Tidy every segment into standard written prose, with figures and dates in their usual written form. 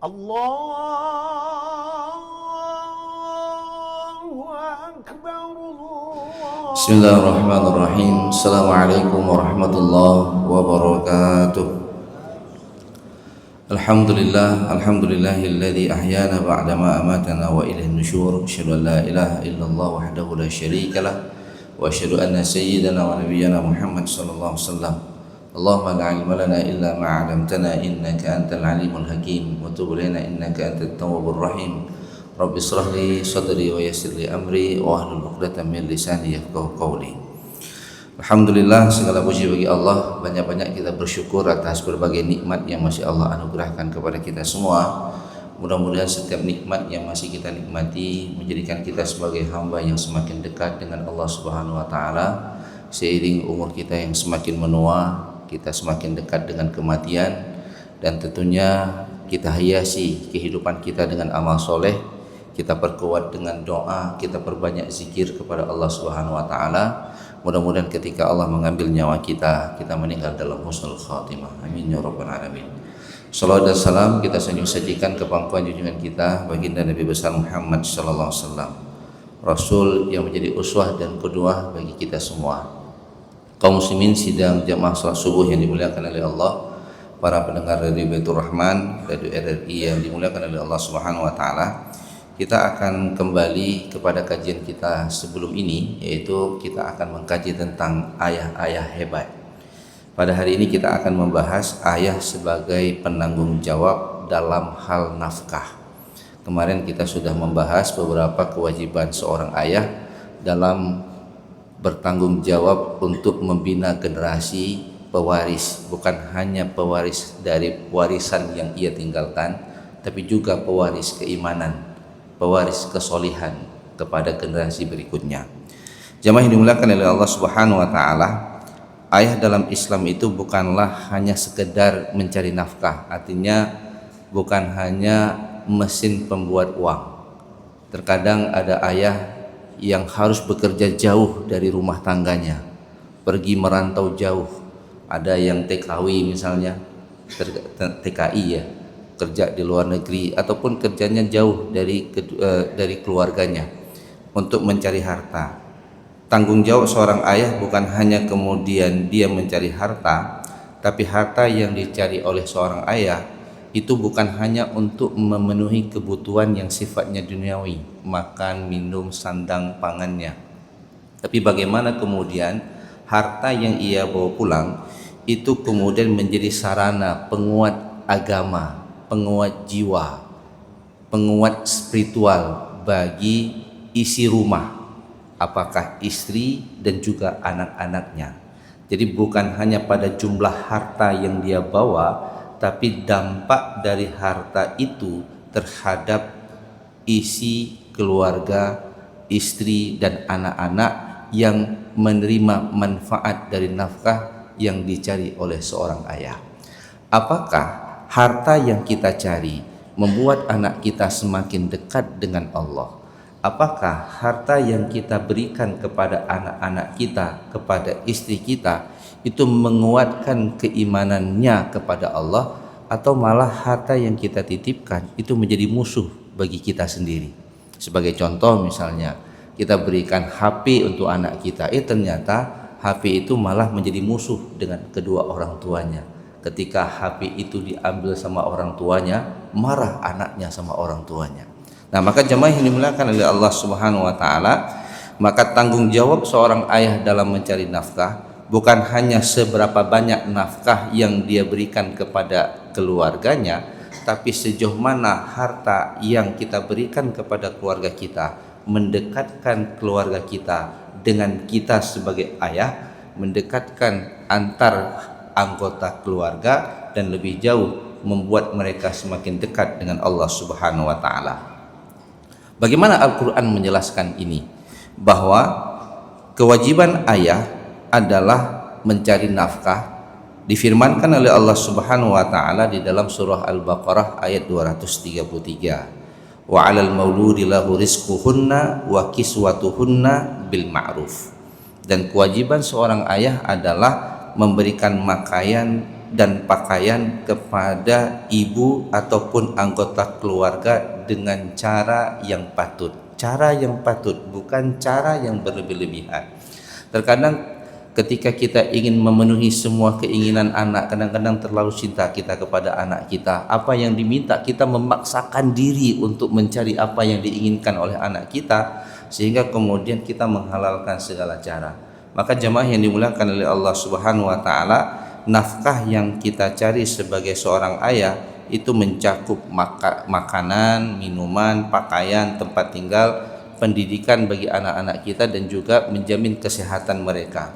Allahu Akbar Bismillahirrahmanirrahim. Assalamualaikum warahmatullahi wabarakatuh. Alhamdulillahilladzi ahyana ba'dama amatana wa ilaihin nusyur. Asyhadu an la ilaha illallah wahdahu la syarikalah wa asyhadu anna sayyidana wa nabiyyana Muhammad sallallahu alaihi wasallam. Allahumma la ilma lana illa ma 'allamtana innaka antal alimul hakim wa tub alaina innaka antat tawwabur rahim. Rabbi shrah li sadri wa yassir li amri wa hlul 'uqdatam min lisani yafqahu qawli. Alhamdulillah, segala puji bagi Allah. Banyak-banyak kita bersyukur atas berbagai nikmat yang masih Allah anugerahkan kepada kita semua. Mudah-mudahan setiap nikmat yang masih kita nikmati menjadikan kita sebagai hamba yang semakin dekat dengan Allah Subhanahu wa taala. Seiring umur kita yang semakin menua, kita semakin dekat dengan kematian, dan tentunya kita hiasi kehidupan kita dengan amal soleh. Kita perkuat dengan doa, kita perbanyak zikir kepada Allah Subhanahu wa taala. Mudah-mudahan ketika Allah mengambil nyawa kita, kita meninggal dalam husnul khatimah. Amin ya rabbal alamin. Salawat dan salam kita sajikan ke pangkuan junjungan kita baginda Nabi besar Muhammad sallallahu alaihi wasallam, Rasul yang menjadi uswah dan qudwah bagi kita semua. Kaum muslimin sidang jamaah salat subuh yang dimuliakan oleh Allah, para pendengar dari Baitur Rahman, radio RRI yang dimuliakan oleh Allah Subhanahu wa taala. Kita akan kembali kepada kajian kita sebelum ini, yaitu kita akan mengkaji tentang ayah-ayah hebat. Pada hari ini kita akan membahas ayah sebagai penanggung jawab dalam hal nafkah. Kemarin kita sudah membahas beberapa kewajiban seorang ayah dalam bertanggung jawab untuk membina generasi pewaris, bukan hanya pewaris dari warisan yang ia tinggalkan, tapi juga pewaris keimanan, pewaris kesolihan kepada generasi berikutnya. Jamaah yang dimuliakan oleh Allah Subhanahu wa taala, ayah dalam Islam itu bukanlah hanya sekedar mencari nafkah, artinya bukan hanya mesin pembuat uang. Terkadang ada ayah yang harus bekerja jauh dari rumah tangganya, pergi merantau jauh. Ada yang TKW misalnya, TKI ya, kerja di luar negeri ataupun kerjanya jauh dari keluarganya untuk mencari harta. Tanggung jawab seorang ayah bukan hanya kemudian dia mencari harta, tapi harta yang dicari oleh seorang ayah itu bukan hanya untuk memenuhi kebutuhan yang sifatnya duniawi, makan, minum, sandang, pangannya, tapi bagaimana kemudian harta yang ia bawa pulang itu kemudian menjadi sarana penguat agama, penguat jiwa, penguat spiritual bagi isi rumah, apakah istri dan juga anak-anaknya. Jadi bukan hanya pada jumlah harta yang dia bawa, tapi dampak dari harta itu terhadap isi keluarga, istri dan anak-anak yang menerima manfaat dari nafkah yang dicari oleh seorang ayah. Apakah harta yang kita cari membuat anak kita semakin dekat dengan Allah? Apakah harta yang kita berikan kepada anak-anak kita, kepada istri kita, itu menguatkan keimanannya kepada Allah, atau malah harta yang kita titipkan itu menjadi musuh bagi kita sendiri? Sebagai contoh misalnya, kita berikan HP untuk anak kita, ternyata HP itu malah menjadi musuh dengan kedua orang tuanya. Ketika HP itu diambil sama orang tuanya, marah anaknya sama orang tuanya. Nah, maka jemaah yang dimuliakan oleh Allah Subhanahu wa taala, maka tanggung jawab seorang ayah dalam mencari nafkah bukan hanya seberapa banyak nafkah yang dia berikan kepada keluarganya, tapi sejauh mana harta yang kita berikan kepada keluarga kita mendekatkan keluarga kita dengan kita sebagai ayah, mendekatkan antar anggota keluarga, dan lebih jauh membuat mereka semakin dekat dengan Allah Subhanahu wa taala. Bagaimana Al-Qur'an menjelaskan ini? Bahwa kewajiban ayah adalah mencari nafkah. Difirmankan oleh Allah Subhanahu wa taala di dalam surah Al-Baqarah ayat 233. Wa 'alal mauludi lahu rizquhunna wa kiswatuhunna bil ma'ruf. Dan kewajiban seorang ayah adalah memberikan dan pakaian kepada ibu ataupun anggota keluarga dengan cara yang patut. Cara yang patut, bukan cara yang berlebih-lebihan. Terkadang ketika kita ingin memenuhi semua keinginan anak, kadang-kadang terlalu cinta kita kepada anak kita. Apa yang diminta, kita memaksakan diri untuk mencari apa yang diinginkan oleh anak kita, sehingga kemudian kita menghalalkan segala cara. Maka jemaah yang dimuliakan oleh Allah Subhanahu wa taala, nafkah yang kita cari sebagai seorang ayah itu mencakup makanan, minuman, pakaian, tempat tinggal, pendidikan bagi anak-anak kita, dan juga menjamin kesehatan mereka.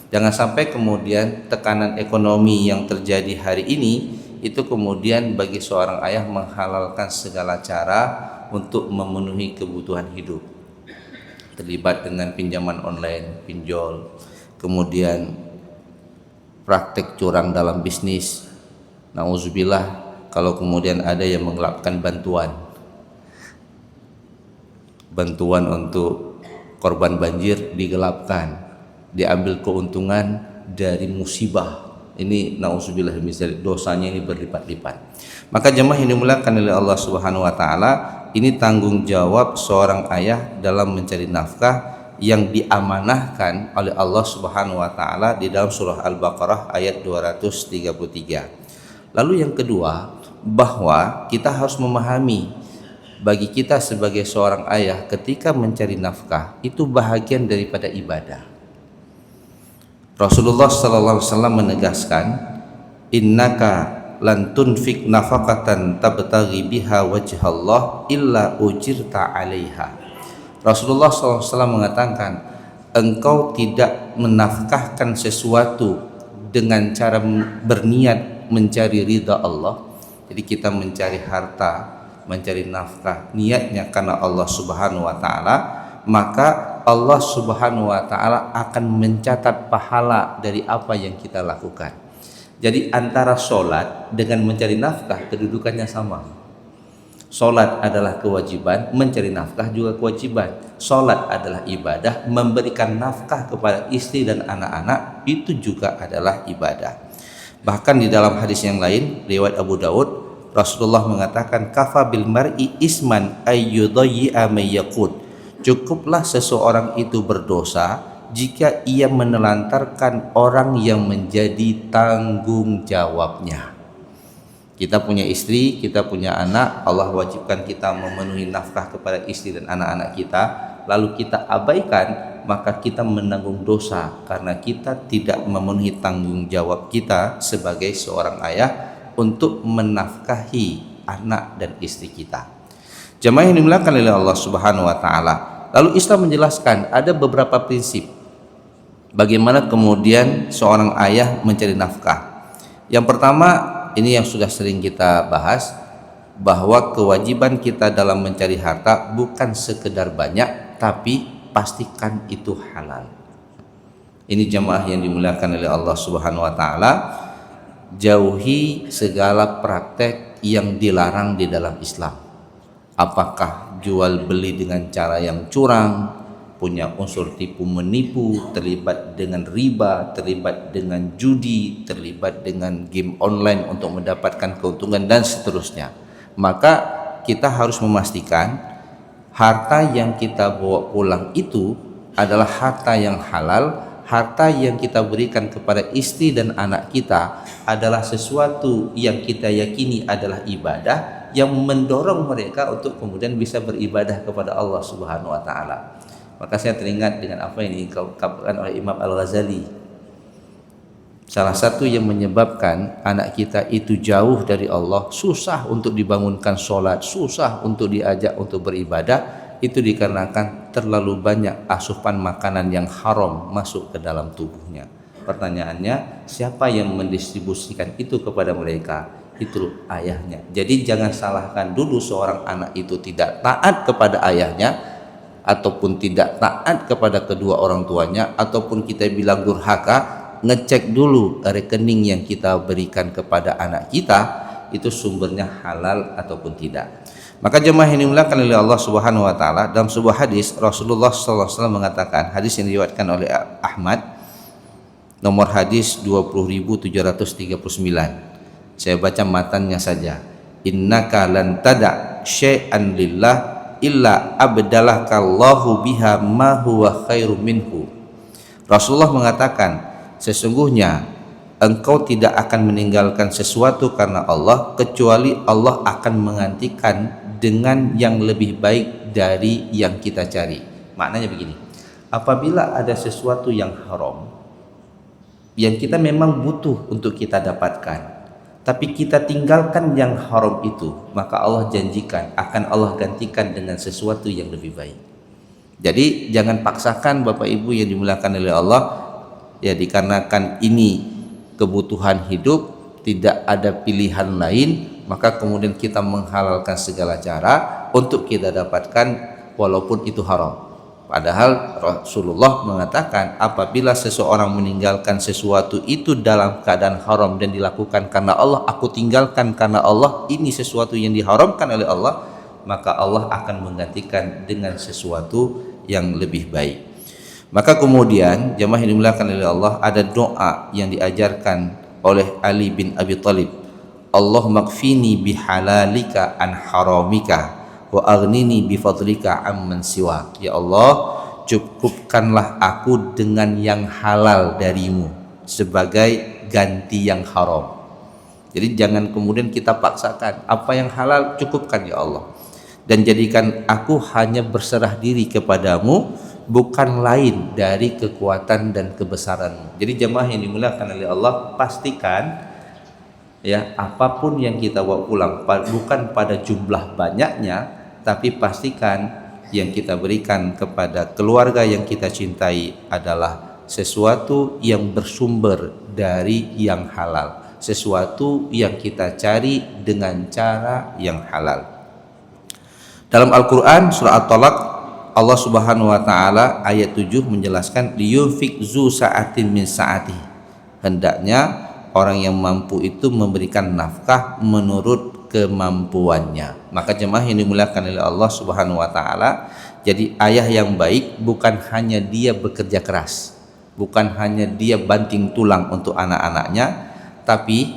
Jangan sampai kemudian tekanan ekonomi yang terjadi hari ini itu kemudian bagi seorang ayah menghalalkan segala cara untuk memenuhi kebutuhan hidup. Terlibat dengan pinjaman online, pinjol, kemudian praktek curang dalam bisnis. Nauzubillah, kalau kemudian ada yang menggelapkan bantuan untuk korban banjir digelapkan, diambil keuntungan dari musibah. Ini nauzubillah, misalnya dosanya ini berlipat-lipat. Maka jemaah yang dimuliakan oleh Allah Subhanahu wa taala, ini tanggung jawab seorang ayah dalam mencari nafkah yang diamanahkan oleh Allah Subhanahu wa taala di dalam surah Al-Baqarah ayat 233. Lalu yang kedua, bahwa kita harus memahami bagi kita sebagai seorang ayah ketika mencari nafkah itu bahagian daripada ibadah. Rasulullah sallallahu alaihi wasallam menegaskan, innaka lan tunfik nafaqatan tabtaghi biha wajhallah illa ujirta 'alaiha. Rasulullah sallallahu alaihi wasallam mengatakan, engkau tidak menafkahkan sesuatu dengan cara berniat mencari ridha Allah. Jadi kita mencari harta, mencari nafkah, niatnya karena Allah Subhanahu wa taala, maka Allah Subhanahu wa taala akan mencatat pahala dari apa yang kita lakukan. Jadi antara sholat dengan mencari nafkah kedudukannya sama. Sholat adalah kewajiban, mencari nafkah juga kewajiban. Sholat adalah ibadah, memberikan nafkah kepada istri dan anak-anak itu juga adalah ibadah. Bahkan di dalam hadis yang lain riwayat Abu Daud, Rasulullah mengatakan, kafa bil mar'i isman ayyudayyi'a may yaqut. Cukuplah seseorang itu berdosa jika ia menelantarkan orang yang menjadi tanggung jawabnya. Kita punya istri, kita punya anak, Allah wajibkan kita memenuhi nafkah kepada istri dan anak-anak kita, lalu kita abaikan, maka kita menanggung dosa karena kita tidak memenuhi tanggung jawab kita sebagai seorang ayah untuk menafkahi anak dan istri kita. Jemaah yang dimuliakan oleh Allah Subhanahu wa taala. Lalu Islam menjelaskan ada beberapa prinsip bagaimana kemudian seorang ayah mencari nafkah. Yang pertama, ini yang sudah sering kita bahas, bahwa kewajiban kita dalam mencari harta bukan sekedar banyak, tapi pastikan itu halal. Ini jemaah yang dimuliakan oleh Allah Subhanahu wa taala. Jauhi segala praktek yang dilarang di dalam Islam. Apakah jual beli dengan cara yang curang, punya unsur tipu menipu, terlibat dengan riba, terlibat dengan judi, terlibat dengan game online untuk mendapatkan keuntungan dan seterusnya. Maka kita harus memastikan harta yang kita bawa pulang itu adalah harta yang halal. Harta yang kita berikan kepada istri dan anak kita adalah sesuatu yang kita yakini adalah ibadah yang mendorong mereka untuk kemudian bisa beribadah kepada Allah Subhanahu wa taala. Maka saya teringat dengan apa yang dikatakan oleh Imam Al-Ghazali. Salah satu yang menyebabkan anak kita itu jauh dari Allah, susah untuk dibangunkan sholat, susah untuk diajak untuk beribadah, itu dikarenakan terlalu banyak asupan makanan yang haram masuk ke dalam tubuhnya. Pertanyaannya, siapa yang mendistribusikan itu kepada mereka? Itu ayahnya. Jadi jangan salahkan dulu seorang anak itu tidak taat kepada ayahnya, ataupun tidak taat kepada kedua orang tuanya, ataupun kita bilang durhaka. Ngecek dulu rekening yang kita berikan kepada anak kita itu sumbernya halal ataupun tidak. Maka jemaah yang dimuliakan oleh Allah Subhanahu wa taala, dalam sebuah hadis Rasulullah sallallahu alaihi wasallam mengatakan, hadis yang diriwayatkan oleh Ahmad, Nomor hadis 20.739. Saya baca matannya saja. Innaka lan tada' syai'an lillah illa abdalakallahu biha ma huwa khairu minhu. Rasulullah mengatakan, sesungguhnya engkau tidak akan meninggalkan sesuatu karena Allah kecuali Allah akan menggantikan dengan yang lebih baik dari yang kita cari. Maknanya begini, apabila ada sesuatu yang haram yang kita memang butuh untuk kita dapatkan, tapi kita tinggalkan yang haram itu, maka Allah janjikan akan Allah gantikan dengan sesuatu yang lebih baik. Jadi jangan paksakan Bapak Ibu yang dimuliakan oleh Allah, ya dikarenakan ini kebutuhan hidup, tidak ada pilihan lain, maka kemudian kita menghalalkan segala cara untuk kita dapatkan walaupun itu haram. Padahal Rasulullah mengatakan apabila seseorang meninggalkan sesuatu itu dalam keadaan haram dan dilakukan karena Allah, aku tinggalkan karena Allah, ini sesuatu yang diharamkan oleh Allah, maka Allah akan menggantikan dengan sesuatu yang lebih baik. Maka kemudian jemaah yang dimuliakan oleh Allah, ada doa yang diajarkan oleh Ali bin Abi Thalib. Allahumma kfini bihalalika an haramika wa aghnini bifadlika amman siwa. Ya Allah, cukupkanlah aku dengan yang halal darimu sebagai ganti yang haram. Jadi jangan kemudian kita paksakan, apa yang halal cukupkan ya Allah, dan jadikan aku hanya berserah diri kepadamu, bukan lain dari kekuatan dan kebesaranmu. Jadi jemaah yang dimuliakan oleh Allah, pastikan ya apapun yang kita bawa pulang bukan pada jumlah banyaknya, tapi pastikan yang kita berikan kepada keluarga yang kita cintai adalah sesuatu yang bersumber dari yang halal, sesuatu yang kita cari dengan cara yang halal. Dalam Al-Quran surah At-Talaq, Allah Subhanahu wa taala ayat 7 menjelaskan liyunfik zu sa'atin min sa'ati. Hendaknya orang yang mampu itu memberikan nafkah menurut kemampuannya. Maka jemaah yang dimuliakan oleh Allah Subhanahu wa taala, jadi ayah yang baik bukan hanya dia bekerja keras, bukan hanya dia banting tulang untuk anak-anaknya, tapi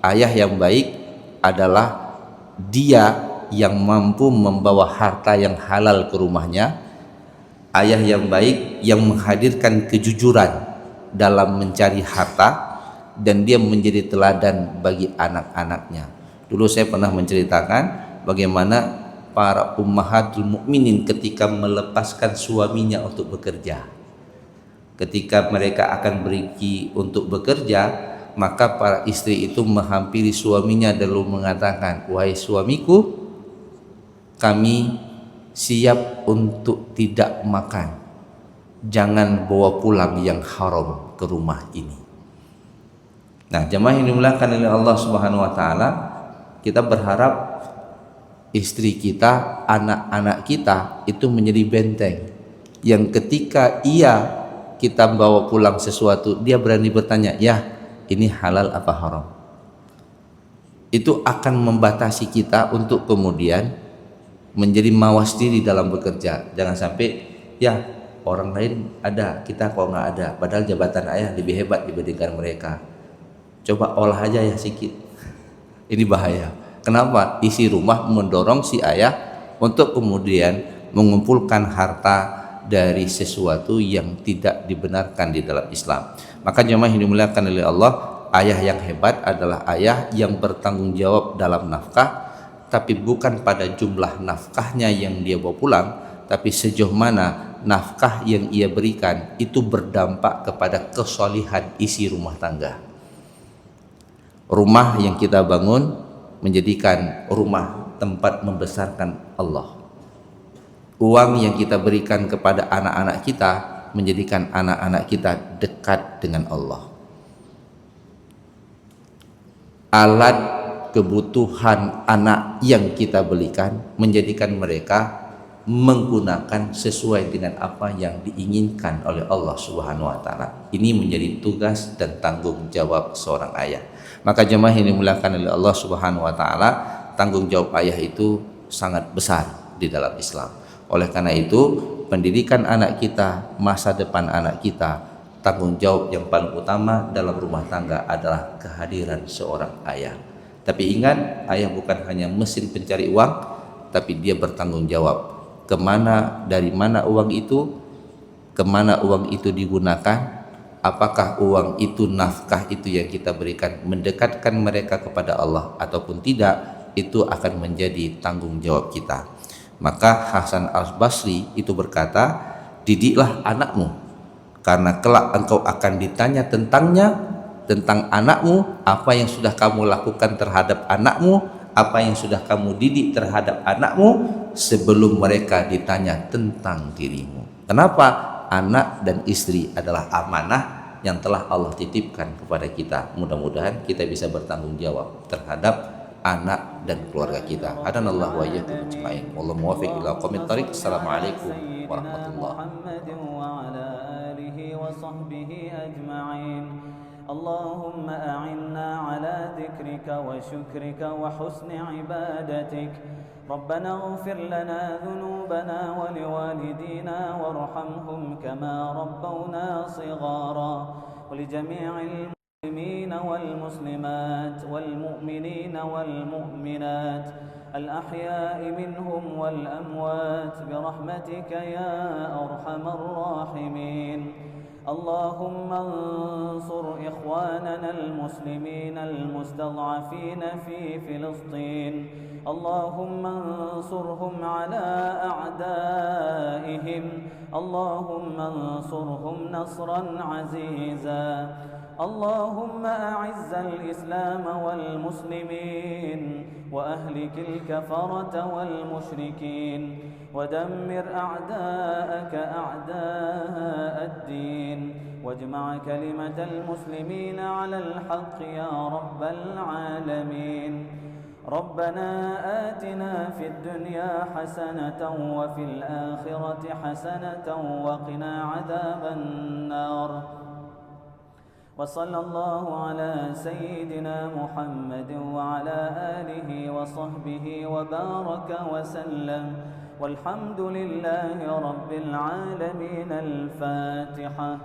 ayah yang baik adalah dia yang mampu membawa harta yang halal ke rumahnya, ayah yang baik yang menghadirkan kejujuran dalam mencari harta, dan dia menjadi teladan bagi anak-anaknya. Dulu saya pernah menceritakan bagaimana para ummahatul mukminin ketika melepaskan suaminya untuk bekerja. Ketika mereka akan pergi untuk bekerja, maka para istri itu menghampiri suaminya dan lalu mengatakan, wahai suamiku, kami siap untuk tidak makan, jangan bawa pulang yang haram ke rumah ini. Nah, jemaah yang dimuliakan oleh Allah Subhanahu wa taala, kita berharap istri kita, anak-anak kita itu menjadi benteng yang ketika kita bawa pulang sesuatu, dia berani bertanya, ya ini halal apa haram. Itu akan membatasi kita untuk kemudian menjadi mawas diri dalam bekerja. Jangan sampai ya orang lain ada, kita kok nggak ada, padahal jabatan ayah lebih hebat dibandingkan mereka. Coba olah aja ya sedikit. Ini bahaya. Kenapa? Isi rumah mendorong si ayah untuk kemudian mengumpulkan harta dari sesuatu yang tidak dibenarkan di dalam Islam. Maka jemaah yang dimuliakan oleh Allah, ayah yang hebat adalah ayah yang bertanggung jawab dalam nafkah, tapi bukan pada jumlah nafkahnya yang dia bawa pulang, tapi sejauh mana nafkah yang ia berikan itu berdampak kepada kesolihan isi rumah tangga. Rumah yang kita bangun menjadikan rumah tempat membesarkan Allah. Uang yang kita berikan kepada anak-anak kita menjadikan anak-anak kita dekat dengan Allah. Alat kebutuhan anak yang kita belikan menjadikan mereka menggunakan sesuai dengan apa yang diinginkan oleh Allah Subhanahu wa taala. Ini menjadi tugas dan tanggung jawab seorang ayah. Maka jemaah yang dimuliakan oleh Allah Subhanahu wa taala, tanggung jawab ayah itu sangat besar di dalam Islam. Oleh karena itu, pendidikan anak kita, masa depan anak kita tanggung jawab yang paling utama dalam rumah tangga adalah kehadiran seorang ayah. Tapi ingat, ayah bukan hanya mesin pencari uang, tapi dia bertanggung jawab dari mana uang itu, kemana uang itu digunakan, apakah uang itu, nafkah itu yang kita berikan mendekatkan mereka kepada Allah ataupun tidak, itu akan menjadi tanggung jawab kita. Maka Hasan Al-Basri itu berkata, didiklah anakmu, karena kelak engkau akan ditanya tentang anakmu, apa yang sudah kamu lakukan terhadap anakmu, apa yang sudah kamu didik terhadap anakmu, sebelum mereka ditanya tentang dirimu. Kenapa? Anak dan istri adalah amanah yang telah Allah titipkan kepada kita. Mudah-mudahan kita bisa bertanggung jawab terhadap anak dan keluarga kita. Hadanallahu wa iyyakum ajmain. Wallahu muwaffiq ila aqwamit thariq. Assalamualaikum warahmatullahi wabarakatuh. اللهم أعنا على ذكرك وشكرك وحسن عبادتك. ربنا اغفر لنا ذنوبنا ولوالدينا وارحمهم كما ربونا صغارا ولجميع المسلمين والمسلمات والمؤمنين والمؤمنات الأحياء منهم والأموات برحمتك يا أرحم الراحمين. اللهم انصر إخواننا المسلمين المستضعفين في فلسطين. اللهم انصرهم على أعدائهم. اللهم انصرهم نصرا عزيزا. اللهم أعز الإسلام والمسلمين وأهلك الكفرة والمشركين ودمر أعداءك أعداء الدين واجمع كلمة المسلمين على الحق يا رب العالمين. ربنا آتنا في الدنيا حسنة وفي الآخرة حسنة وقنا عذاب النار. وصلى الله على سيدنا محمد وعلى آله وصحبه وبارك وسلم والحمد لله رب العالمين. الفاتحة.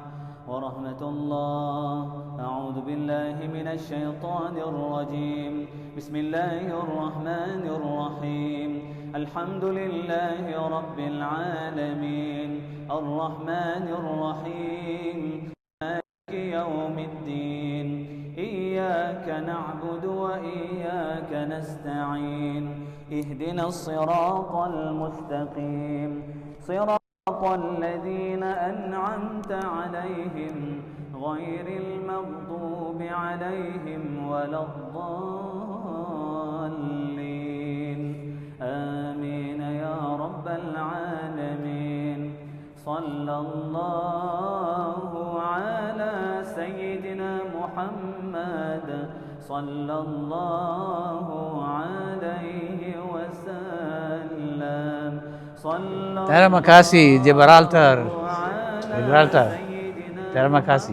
ورحمة الله. أعوذ بالله من الشيطان الرجيم. بسم الله الرحمن الرحيم. الحمد لله رب العالمين الرحمن الرحيم مالك يوم الدين. إياك نعبد وإياك نستعين. اهدنا الصراط المستقيم صراط الذين أنعمت عليهم غير المغضوب عليهم ولا الضالين. آمين يا رب العالمين. صلى الله على سيدنا محمد صلى الله عليه وسلم. Terima kasih Gibraltar. Terima kasih.